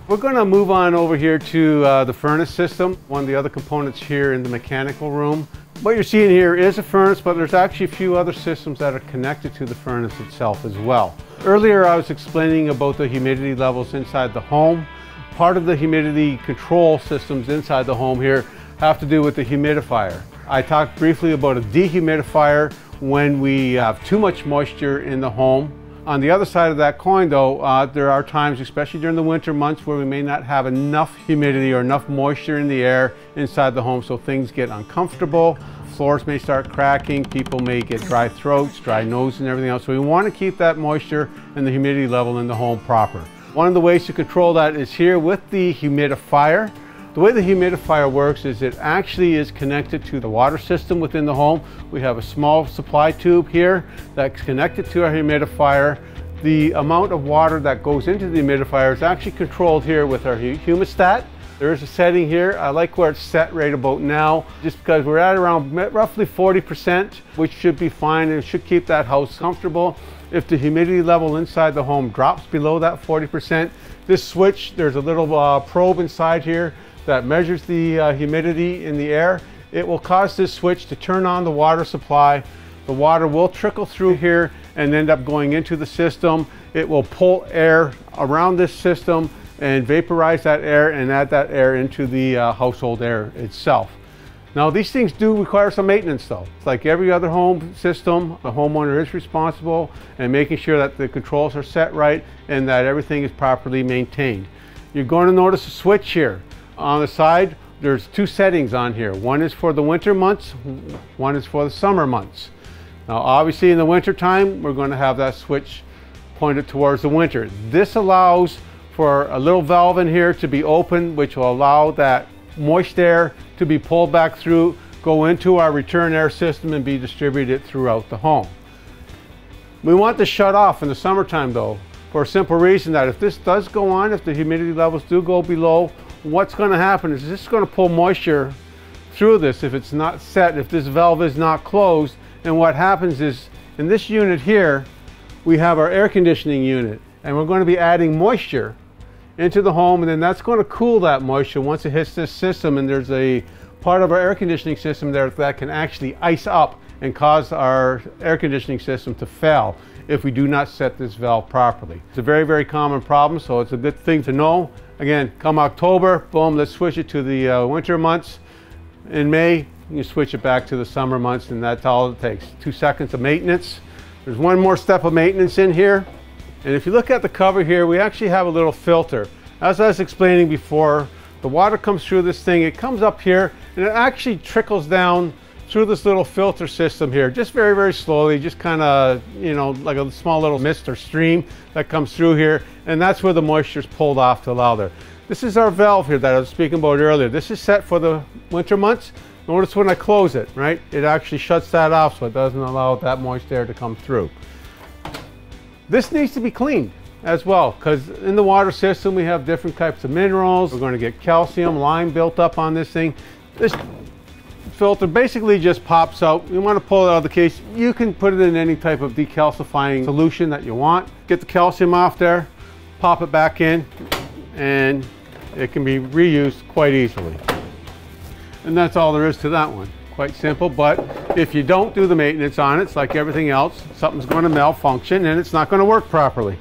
We're going to move on over here to the furnace system, one of the other components here in the mechanical room. What you're seeing here is a furnace, but there's actually a few other systems that are connected to the furnace itself as well. Earlier I was explaining about the humidity levels inside the home. Part of the humidity control systems inside the home here have to do with the humidifier. I talked briefly about a dehumidifier when we have too much moisture in the home. On the other side of that coin though, there are times, especially during the winter months, where we may not have enough humidity or enough moisture in the air inside the home, so things get uncomfortable. Floors may start cracking, people may get dry throats, dry nose and everything else. So we want to keep that moisture and the humidity level in the home proper. One of the ways to control that is here with the humidifier. The way the humidifier works is it actually is connected to the water system within the home. We have a small supply tube here that's connected to our humidifier. The amount of water that goes into the humidifier is actually controlled here with our humidistat. There is a setting here. I like where it's set right about now, just because we're at around roughly 40%, which should be fine and it should keep that house comfortable. If the humidity level inside the home drops below that 40%, this switch, there's a little probe inside here that measures the humidity in the air. It will cause this switch to turn on the water supply. The water will trickle through here and end up going into the system. It will pull air around this system and vaporize that air and add that air into the household air itself. Now these things do require some maintenance though. It's like every other home system, the homeowner is responsible and making sure that the controls are set right and that everything is properly maintained. You're going to notice a switch here. On the side, there's two settings on here. One is for the winter months, one is for the summer months. Now obviously in the winter time, we're going to have that switch pointed towards the winter. This allows for a little valve in here to be open, which will allow that moist air to be pulled back through, go into our return air system and be distributed throughout the home. We want this shut off in the summertime though, for a simple reason that if this does go on, if the humidity levels do go below, what's going to happen is this is going to pull moisture through this if it's not set, if this valve is not closed. And what happens is in this unit here, we have our air conditioning unit and we're going to be adding moisture into the home, and then that's going to cool that moisture once it hits this system, and there's a part of our air conditioning system there that can actually ice up and cause our air conditioning system to fail if we do not set this valve properly. It's a very, very common problem, so it's a good thing to know. Again, come October, boom, let's switch it to the winter months. In May, you switch it back to the summer months, and that's all it takes. 2 seconds of maintenance. There's one more step of maintenance in here. And if you look at the cover here, we actually have a little filter. As I was explaining before, the water comes through this thing, it comes up here, and it actually trickles down through this little filter system here, just very, very slowly, just kind of, you know, like a small little mist or stream that comes through here, and that's where the moisture is pulled off to allow there. This is our valve here that I was speaking about earlier. This is set for the winter months. Notice when I close it, right, it actually shuts that off so it doesn't allow that moist air to come through. This needs to be cleaned as well, because in the water system we have different types of minerals. We're going to get calcium, lime built up on this thing. This filter basically just pops out. You want to pull it out of the case. You can put it in any type of decalcifying solution that you want. Get the calcium off there, pop it back in, and it can be reused quite easily. And that's all there is to that one. Quite simple, but if you don't do the maintenance on it, it's like everything else, something's going to malfunction and it's not going to work properly.